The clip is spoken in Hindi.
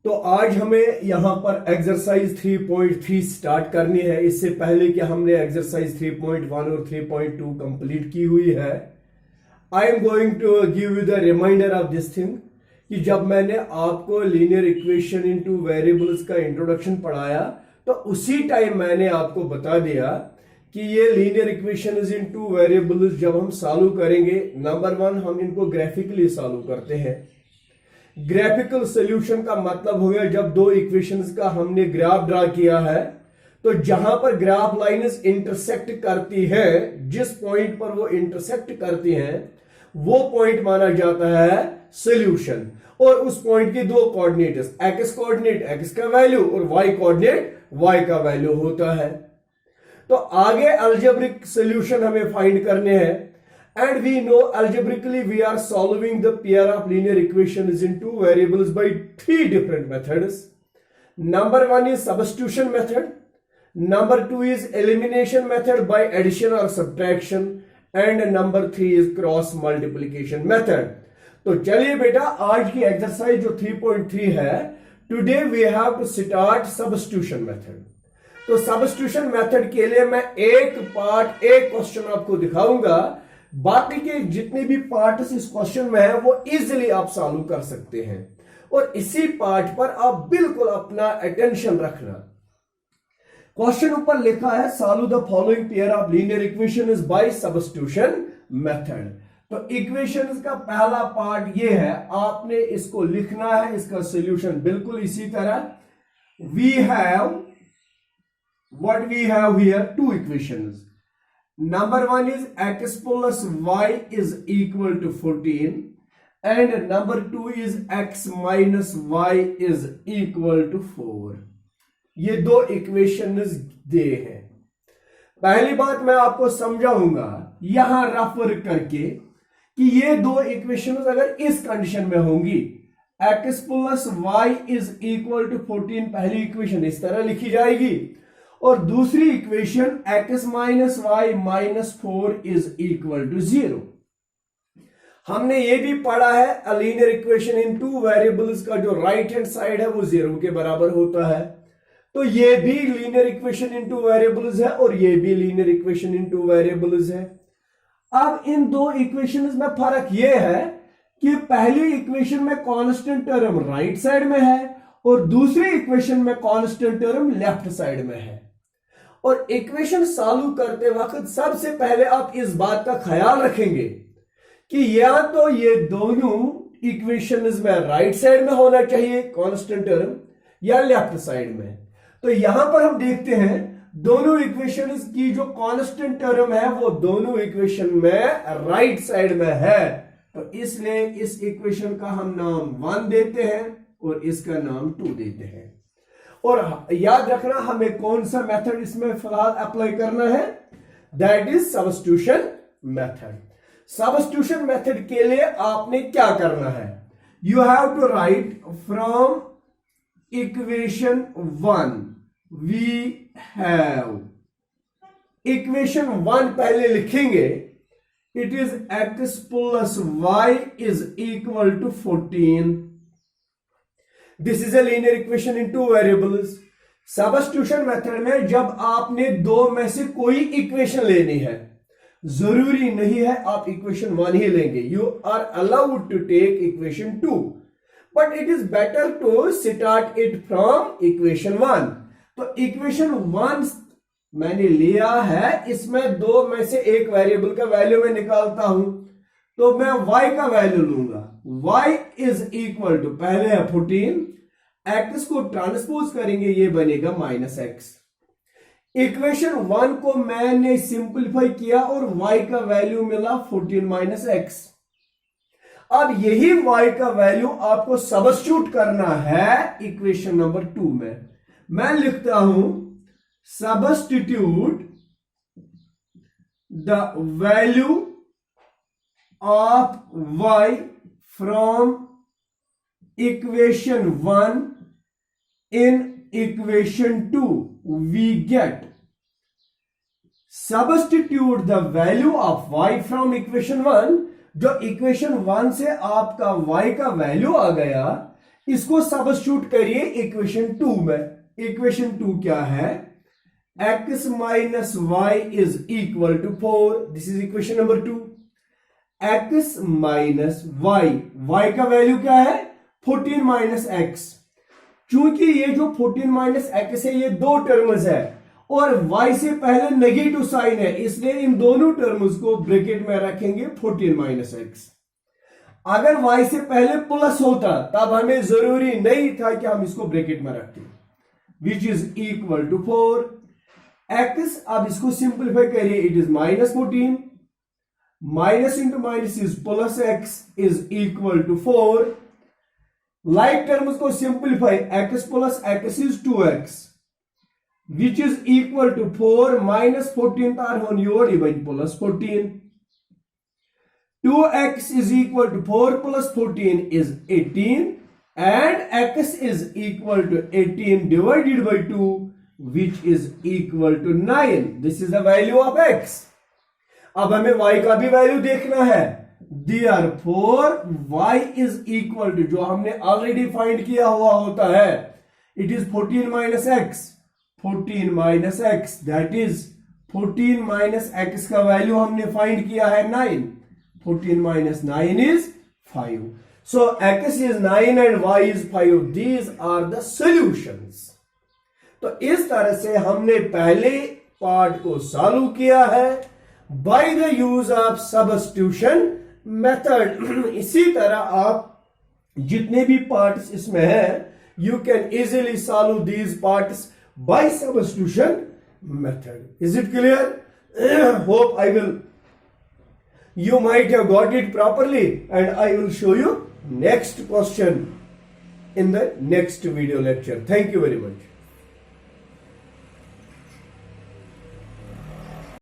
तो आज हमें यहां पर एक्सरसाइज 3.3 स्टार्ट करनी है। इससे पहले कि हमने एक्सरसाइज 3.1 और 3.2 कंप्लीट की हुई है, I am going to give you the reminder of this thing कि जब मैंने आपको लीनियर इक्वेशन इनटू वेरिएबल्स का इंट्रोडक्शन पढ़ाया तो उसी टाइम मैंने आपको बता दिया कि ये लीनियर इक्वेशन इनटू वेरिएबल्स जब हम सॉल्व करेंगे, नंबर वन हम इनको ग्राफिकली सॉल्व करते हैं। ग्राफिकल सॉल्यूशन का मतलब हो गया जब दो इक्वेशंस का हमने ग्राफ ड्रा किया है तो जहां पर ग्राफ लाइन्स इंटरसेक्ट करती है, जिस पॉइंट पर वो इंटरसेक्ट करती हैं वो पॉइंट माना जाता है सॉल्यूशन। और उस पॉइंट के दो कोऑर्डिनेट्स, एक्स कोऑर्डिनेट एक्स का वैल्यू और वाई कोऑर्डिनेट वाई का वैल्यू होता है। तो आगे अलजेब्रिक सॉल्यूशन हमें फाइंड करने हैं। And we know algebraically we are solving the pair of linear equations into variables by three different methods. Number one is substitution method. Number two is elimination method by addition or subtraction. And number three is cross multiplication method. तो चलिए बेटा, आज की एक्सरसाइज जो 3.3 है, today we have to start substitution method. तो सब्स्टिट्यूशन मेथड के लिए मैं एक क्वेश्चन आपको दिखाऊंगा। बाकी के जितने भी पार्ट्स इस क्वेश्चन में है वो इजीली आप सॉल्व कर सकते हैं और इसी पार्ट पर आप बिल्कुल अपना अटेंशन रखना। क्वेश्चन ऊपर लिखा है solve the following pair of linear equations bye substitution method. तो इक्वेशंस का पहला पार्ट ये है, आपने इसको लिखना है, इसका सॉल्यूशन बिल्कुल इसी तरह। We have what we have here two equations. Number one is x plus y is equal to 14 and number two is x minus y is equal to 4। ये दो इक्वेशंस दे हैं। पहली बात मैं आपको समझाऊंगा यहां रेफर करके कि ये दो इक्वेशंस अगर इस कंडीशन में होंगी, x plus y is equal to 14, पहली इक्वेशन इस तरह लिखी जाएगी और दूसरी equation x minus y minus 4 is equal to 0। हमने ये भी पढ़ा है linear equation in two variables का जो राइट हैंड साइड है वो 0 के बराबर होता है। तो ये भी linear equation in two variables है और ये भी linear equation in two variables है। अब इन दो इक्वेशंस में फर्क ये है कि पहली इक्वेशन में कांस्टेंट टर्म राइट साइड में है और दूसरी इक्वेशन में कांस्टेंट टर्म लेफ्ट साइड में है। और इक्वेशन सॉल्व करते वक्त सबसे पहले आप इस बात का ख्याल रखेंगे कि या तो ये दोनों इक्वेशंस में राइट साइड में होना चाहिए कांस्टेंट टर्म या लेफ्ट साइड में। तो यहां पर हम देखते हैं दोनों इक्वेशंस की जो कांस्टेंट टर्म है वो दोनों इक्वेशन में राइट साइड में है। तो इसलिए इस इक्वेशन का हम नाम 1 देते हैं और इसका नाम 2 देते हैं। और याद रखना हमें कौन सा मेथड इसमें फिलहाल अप्लाई करना है, that is substitution method. Substitution method के लिए आपने क्या करना है, you have to write from equation 1 we have, equation 1 पहले लिखेंगे, it is x plus y is equal to 14। This is a linear equation in two variables. Substitution method में जब आपने दो में से कोई इक्वेशन लेनी है, जरूरी नहीं है आप इक्वेशन 1 ही लेंगे, you are allowed to take equation 2, but it is better to start it from equation 1। तो इक्वेशन 1 मैंने लिया है, इसमें दो में से एक वेरिएबल का वैल्यू मैं निकालता हूं, तो मैं y का वैल्यू लूंगा। y इज इक्वल टू पहले है 14, x को ट्रांसपोज करेंगे ये बनेगा माइनस x। इक्वेशन 1 को मैंने सिंपलीफाई किया और y का वैल्यू मिला 14 माइनस x। अब यही y का वैल्यू आपको सब्स्टिट्यूट करना है इक्वेशन नंबर 2 में। मैं लिखता हूं substitute the value of y from equation 1 in equation 2 we get, substitute the value of y from equation 1, जो इक्वेशन 1 से आपका y का वैल्यू आ गया इसको सब्स्टिट्यूट करिए इक्वेशन 2 में। इक्वेशन 2 क्या है? x minus y is equal to 4। This is equation number 2। x minus y का वैल्यू क्या है? 14 माइनस x। चूंकि ये जो 14 माइनस x है ये दो टर्म्स है और y से पहले नेगेटिव साइन है, इसलिए इन दोनों टर्म्स को ब्रैकेट में रखेंगे 14 माइनस x। अगर y से पहले प्लस होता तब हमें जरूरी नहीं था कि हम इसको ब्रैकेट में रखते, विच इज इक्वल टू 4x। अब इसको सिंप्लीफाई करिए, it is minus 14 minus into minus is plus x is equal to 4। Like terms को simplify, x plus x is 2x which is equal to 4 minus 14 तार होन your even plus 14। 2x is equal to 4 plus 14 is 18 and x is equal to 18 divided by 2 which is equal to 9. This is the value of x. अब हमें y का भी वैल्यू देखना है। Therefore y is equal to जो हमने ऑलरेडी फाइंड किया हुआ होता है, it is 14 minus x। 14 minus x that is 14 minus x का वैल्यू हमने फाइंड किया है 9। 14 minus 9 is 5. So x is 9 and y is 5. These are the solutions. तो इस तरह से हमने पहले पार्ट को सॉल्व किया है by the use of substitution method. इसी तरह आप जितने भी पार्ट्स इसमें हैं, you can easily solve these parts by substitution method. Is it clear? Hope you might have got it properly, and I will show you next question in the next video lecture. Thank you very much.